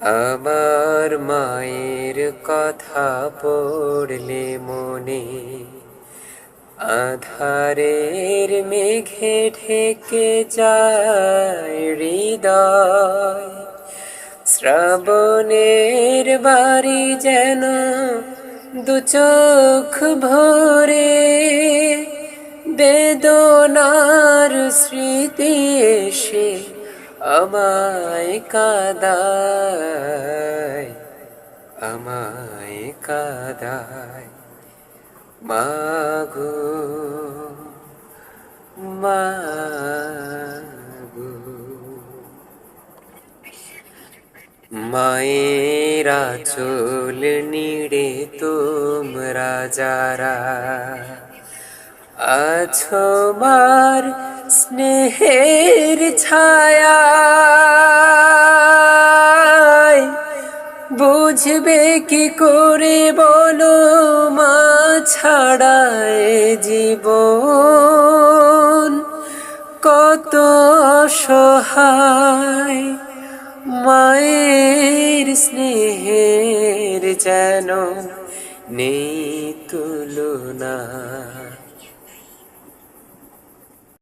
আমার মায়ের কথা পড়লে মনে আধারের মেঘে ঢেকে যায় হৃদয়। শ্রাবণের বাড়ি যেন দু চোখ ভরে বেদনার স্মৃতি এসে আমায় কাঁদায়, আমায় কাঁদায়। মাগো মাগো, মায়ের আঁচল নিড়ে তোমরা যারা আছো মার স্নেহের ছায়ায়, বুঝবে কি করে বলো মা ছাড়ায় জীবন কত অসহায়। মায়ের স্নেহের যেন নেই তুলনা।